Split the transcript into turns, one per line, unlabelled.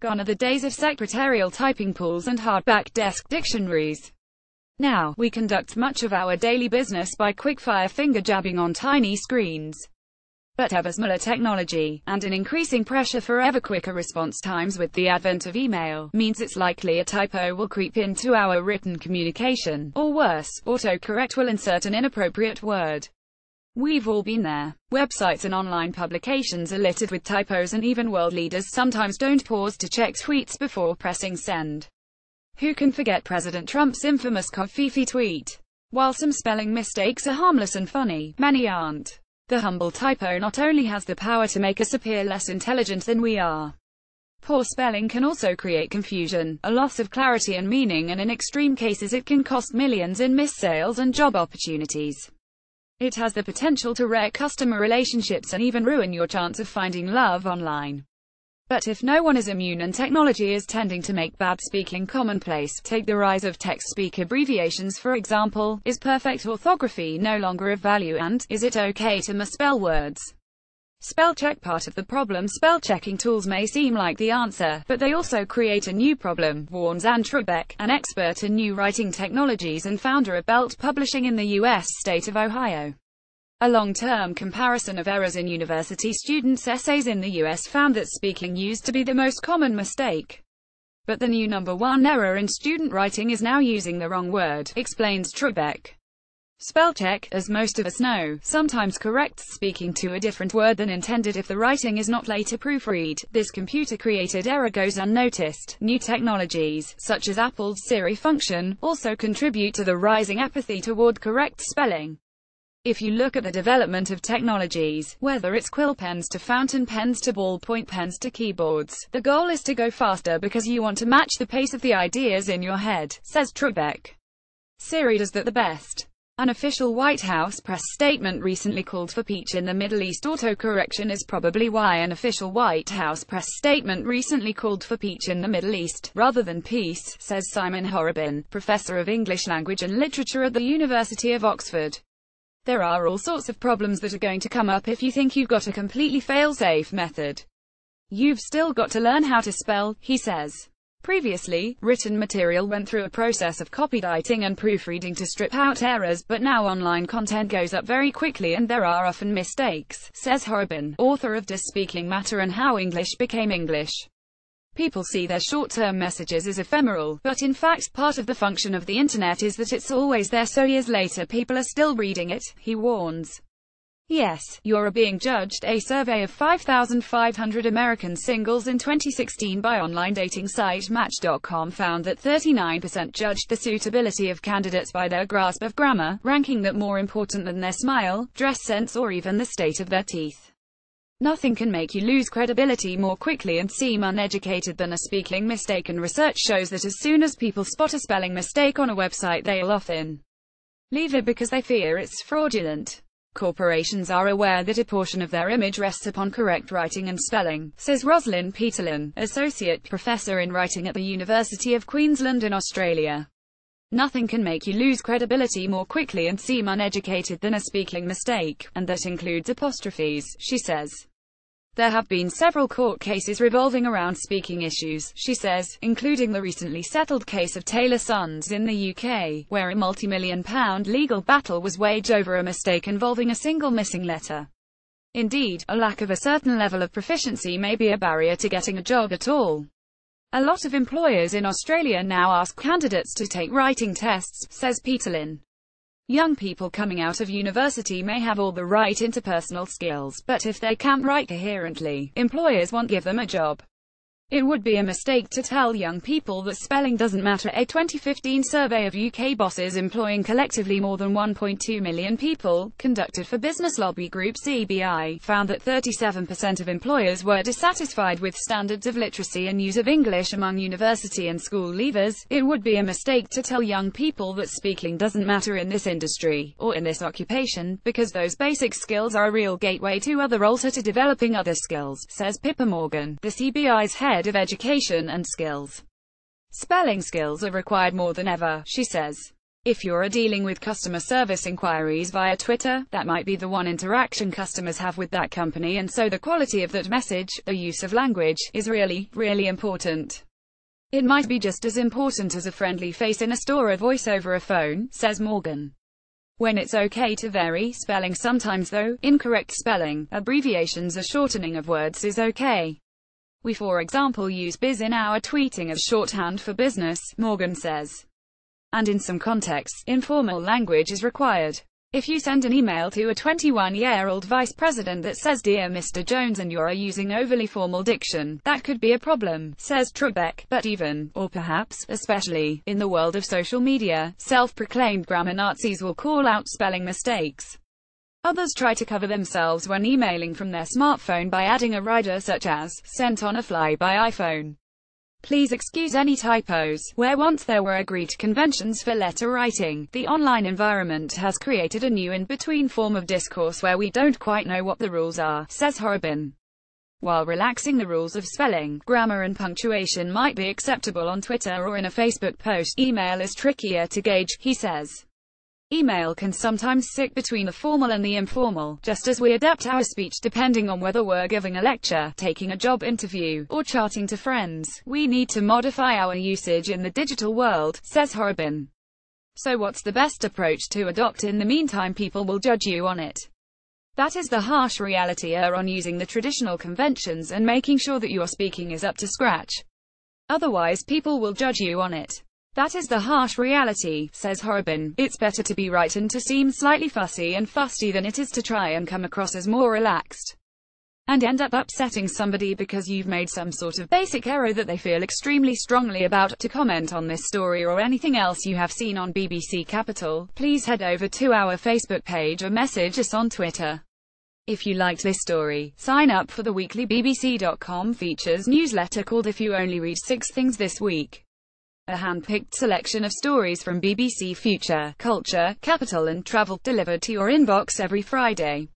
Gone are the days of secretarial typing pools and hardback desk dictionaries. Now, we conduct much of our daily business by quick-fire finger jabbing on tiny screens. But ever smaller technology, and an increasing pressure for ever quicker response times with the advent of email, means it's likely a typo will creep into our written communication, or worse, autocorrect will insert an inappropriate word. We've all been there. Websites and online publications are littered with typos, and even world leaders sometimes don't pause to check tweets before pressing send. Who can forget President Trump's infamous covfefe tweet? While some spelling mistakes are harmless and funny, many aren't. The humble typo not only has the power to make us appear less intelligent than we are. Poor spelling can also create confusion, a loss of clarity and meaning, and in extreme cases it can cost millions in missed sales and job opportunities. It has the potential to wreck customer relationships and even ruin your chance of finding love online. But if no one is immune and technology is tending to make bad speaking commonplace, take the rise of text-speak abbreviations for example. Is perfect orthography no longer of value, and is it okay to misspell words? Spell check part of the problem. Spell checking tools may seem like the answer, but they also create a new problem, warns Ann Trubeck, an expert in new writing technologies and founder of Belt Publishing in the U.S. state of Ohio. A long-term comparison of errors in university students' essays in the U.S. found that speaking used to be the most common mistake. But the new number one error in student writing is now using the wrong word, explains Trubeck. Spellcheck, as most of us know, sometimes corrects speaking to a different word than intended if the writing is not later proofread. This computer-created error goes unnoticed. New technologies, such as Apple's Siri function, also contribute to the rising apathy toward correct spelling. If you look at the development of technologies, whether it's quill pens to fountain pens to ballpoint pens to keyboards, the goal is to go faster because you want to match the pace of the ideas in your head, says Trubeck. Siri does that the best. An official White House press statement recently called for peace in the Middle East. Autocorrection is probably why an official White House press statement recently called for peace in the Middle East, rather than peace, says Simon Horobin, professor of English language and literature at the University of Oxford. There are all sorts of problems that are going to come up if you think you've got a completely fail-safe method. You've still got to learn how to spell, he says. Previously, written material went through a process of copywriting and proofreading to strip out errors, but now online content goes up very quickly and there are often mistakes, says Horobin, author of Does Speaking Matter and How English Became English. People see their short-term messages as ephemeral, but in fact part of the function of the internet is that it's always there, so years later people are still reading it, he warns. Yes, you're being judged. A survey of 5,500 American singles in 2016 by online dating site Match.com found that 39% judged the suitability of candidates by their grasp of grammar, ranking that more important than their smile, dress sense, or even the state of their teeth. Nothing can make you lose credibility more quickly and seem uneducated than a speaking mistake, and research shows that as soon as people spot a spelling mistake on a website, they'll often leave it because they fear it's fraudulent. Corporations are aware that a portion of their image rests upon correct writing and spelling, says Rosalind Peterlin, Associate Professor in Writing at the University of Queensland in Australia. Nothing can make you lose credibility more quickly and seem uneducated than a speaking mistake, and that includes apostrophes, she says. There have been several court cases revolving around speaking issues, she says, including the recently settled case of Taylor Sons in the UK, where a multi-million-pound legal battle was waged over a mistake involving a single missing letter. Indeed, a lack of a certain level of proficiency may be a barrier to getting a job at all. A lot of employers in Australia now ask candidates to take writing tests, says Peterlin. Young people coming out of university may have all the right interpersonal skills, but if they can't write coherently, employers won't give them a job. It would be a mistake to tell young people that spelling doesn't matter. A 2015 survey of UK bosses employing collectively more than 1.2 million people, conducted for business lobby group CBI, found that 37% of employers were dissatisfied with standards of literacy and use of English among university and school leavers. It would be a mistake to tell young people that speaking doesn't matter in this industry, or in this occupation, because those basic skills are a real gateway to other roles or to developing other skills, says Pippa Morgan, the CBI's head of education and skills. Spelling skills are required more than ever, she says. If you're dealing with customer service inquiries via Twitter, that might be the one interaction customers have with that company, and so the quality of that message, the use of language, is really, really important. It might be just as important as a friendly face in a store or a voice over a phone, says Morgan. When it's okay to vary spelling sometimes though, incorrect spelling, abbreviations or shortening of words is okay. We for example use biz in our tweeting as shorthand for business, Morgan says. And in some contexts, informal language is required. If you send an email to a 21-year-old vice president that says Dear Mr. Jones and you're using overly formal diction, that could be a problem, says Trebek. But even, or perhaps, especially, in the world of social media, self-proclaimed grammar Nazis will call out spelling mistakes. Others try to cover themselves when emailing from their smartphone by adding a rider such as, sent on a fly by iPhone. Please excuse any typos. Where once there were agreed conventions for letter writing, the online environment has created a new in-between form of discourse where we don't quite know what the rules are, says Horobin. While relaxing the rules of spelling, grammar and punctuation might be acceptable on Twitter or in a Facebook post, email is trickier to gauge, he says. Email can sometimes sit between the formal and the informal, just as we adapt our speech depending on whether we're giving a lecture, taking a job interview, or chatting to friends. We need to modify our usage in the digital world, says Horobin. So what's the best approach to adopt? In the meantime, people will judge you on it. That is the harsh reality. Err on using the traditional conventions and making sure that your speaking is up to scratch. Otherwise, people will judge you on it. That is the harsh reality, says Horobin. It's better to be right and to seem slightly fussy and fusty than it is to try and come across as more relaxed and end up upsetting somebody because you've made some sort of basic error that they feel extremely strongly about. To comment on this story or anything else you have seen on BBC Capital, please head over to our Facebook page or message us on Twitter. If you liked this story, sign up for the weekly BBC.com features newsletter called If You Only Read 6 Things This Week. A hand-picked selection of stories from BBC Future, Culture, Capital and Travel, delivered to your inbox every Friday.